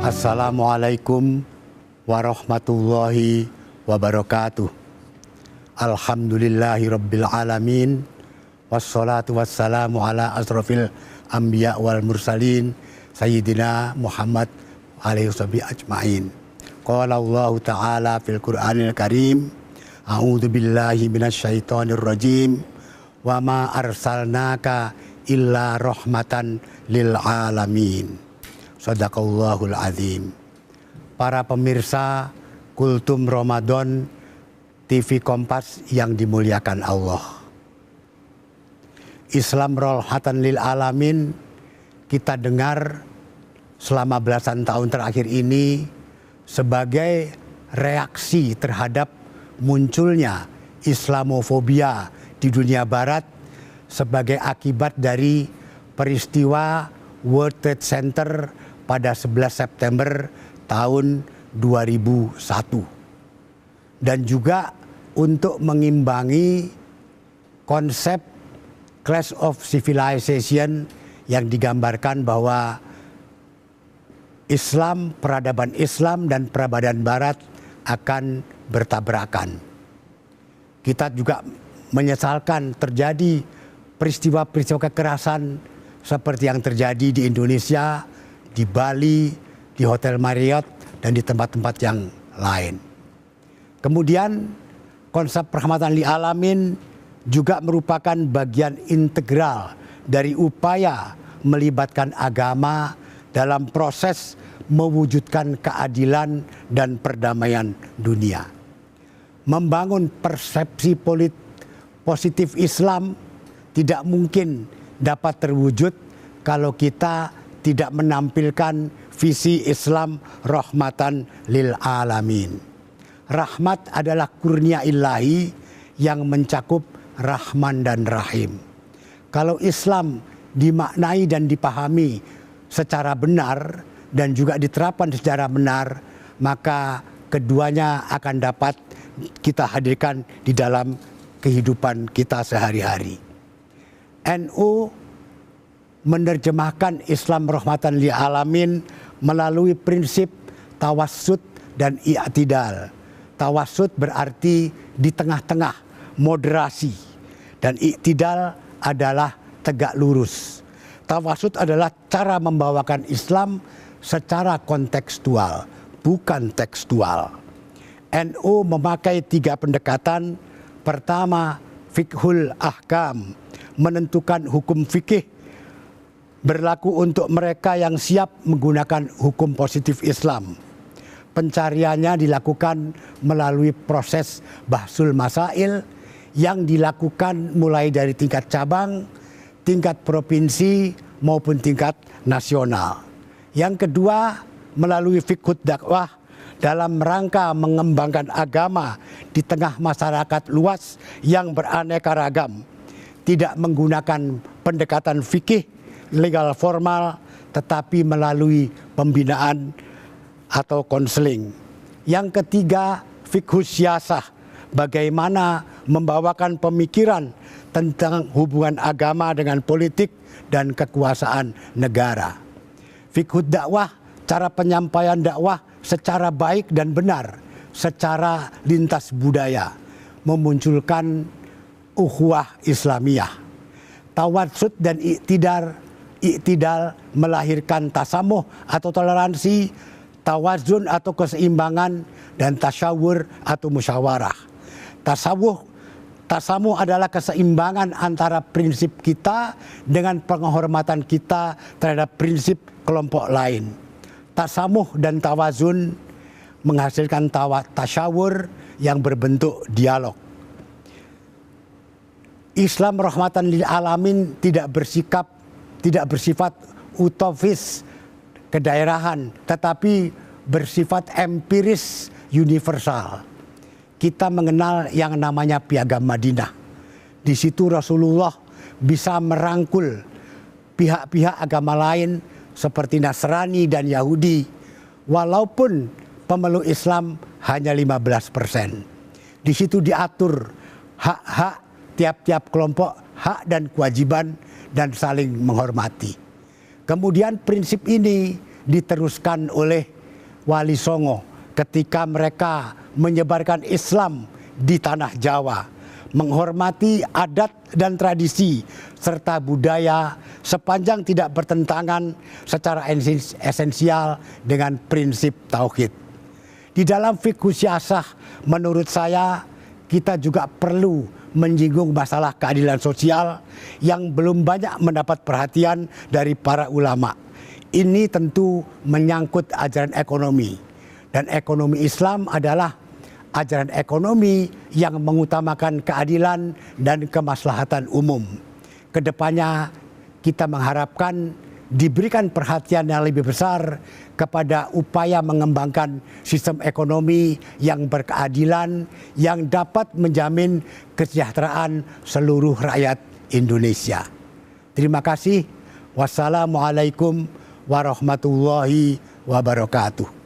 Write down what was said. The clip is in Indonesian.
Assalamualaikum warahmatullahi wabarakatuh. Alhamdulillahi rabbil alamin. Wassalatu wassalamu ala asrafil anbiya wal mursalin Sayyidina Muhammad alaihi wassabi ajma'in. Qala Allah ta'ala fil Qur'anil Karim, a'udzu billahi minasyaitonir rajim, wa ma arsalnaka illa rahmatan lil alamin. Sadaqallahul azim. Para pemirsa Kultum Ramadan TV Kompas yang dimuliakan Allah, Islam rahmatan lil alamin kita dengar selama belasan tahun terakhir ini sebagai reaksi terhadap munculnya Islamofobia di dunia barat sebagai akibat dari peristiwa World Trade Center pada 11 September tahun 2001. Dan juga untuk mengimbangi konsep Clash of Civilization yang digambarkan bahwa Islam, peradaban Islam dan peradaban Barat akan bertabrakan. Kita juga menyesalkan terjadi peristiwa-peristiwa kekerasan seperti yang terjadi di Indonesia, di Bali, di Hotel Marriott, dan di tempat-tempat yang lain. Kemudian konsep rahmatan lil alamin juga merupakan bagian integral dari upaya melibatkan agama dalam proses mewujudkan keadilan dan perdamaian dunia. Membangun persepsi positif Islam tidak mungkin dapat terwujud kalau kita tidak menampilkan visi Islam rahmatan lil alamin. Rahmat adalah kurnia ilahi yang mencakup Rahman dan Rahim. Kalau Islam dimaknai dan dipahami secara benar dan juga diterapkan secara benar, maka keduanya akan dapat kita hadirkan di dalam kehidupan kita sehari-hari. NU menerjemahkan Islam rahmatan lil alamin melalui prinsip tawassut dan i'tidal. Tawassut berarti di tengah-tengah, moderasi, dan i'tidal adalah tegak lurus. Tawassut adalah cara membawakan Islam secara kontekstual, bukan tekstual. NU memakai 3 pendekatan. Pertama, fiqhul ahkam, menentukan hukum fikih berlaku untuk mereka yang siap menggunakan hukum positif Islam. Pencariannya dilakukan melalui proses bahsul masail yang dilakukan mulai dari tingkat cabang, tingkat provinsi maupun tingkat nasional. Yang kedua, melalui fiqhud dakwah dalam rangka mengembangkan agama di tengah masyarakat luas yang beraneka ragam, tidak menggunakan pendekatan fikih legal formal, tetapi melalui pembinaan atau konseling. Yang ketiga, fiqhus siyasah, bagaimana membawakan pemikiran tentang hubungan agama dengan politik dan kekuasaan negara. Fiqhud dakwah, cara penyampaian dakwah secara baik dan benar, secara lintas budaya, memunculkan ukhuwah Islamiyah. Tawassut dan i'tidal melahirkan tasamuh atau toleransi, tawazun atau keseimbangan, dan tasyawur atau musyawarah. Tasamuh adalah keseimbangan antara prinsip kita dengan penghormatan kita terhadap prinsip kelompok lain. Tasamuh dan tawazun menghasilkan tasyawur yang berbentuk dialog. Islam rahmatan lil alamin tidak bersifat utopis kedaerahan, tetapi bersifat empiris universal. Kita mengenal yang namanya Piagam Madinah. Di situ Rasulullah bisa merangkul pihak-pihak agama lain seperti Nasrani dan Yahudi, walaupun pemeluk Islam hanya 15%. Di situ diatur hak-hak tiap-tiap kelompok, hak dan kewajiban, dan saling menghormati. Kemudian prinsip ini diteruskan oleh Wali Songo ketika mereka menyebarkan Islam di tanah Jawa, menghormati adat dan tradisi serta budaya sepanjang tidak bertentangan secara esensial dengan prinsip tauhid. Di dalam fikih syiasah, menurut saya kita juga perlu menyinggung masalah keadilan sosial yang belum banyak mendapat perhatian dari para ulama. Ini tentu menyangkut ajaran ekonomi, dan ekonomi Islam adalah ajaran ekonomi yang mengutamakan keadilan dan kemaslahatan umum. Kedepannya kita mengharapkan diberikan perhatian yang lebih besar kepada upaya mengembangkan sistem ekonomi yang berkeadilan yang dapat menjamin kesejahteraan seluruh rakyat Indonesia. Terima kasih. Wassalamualaikum warahmatullahi wabarakatuh.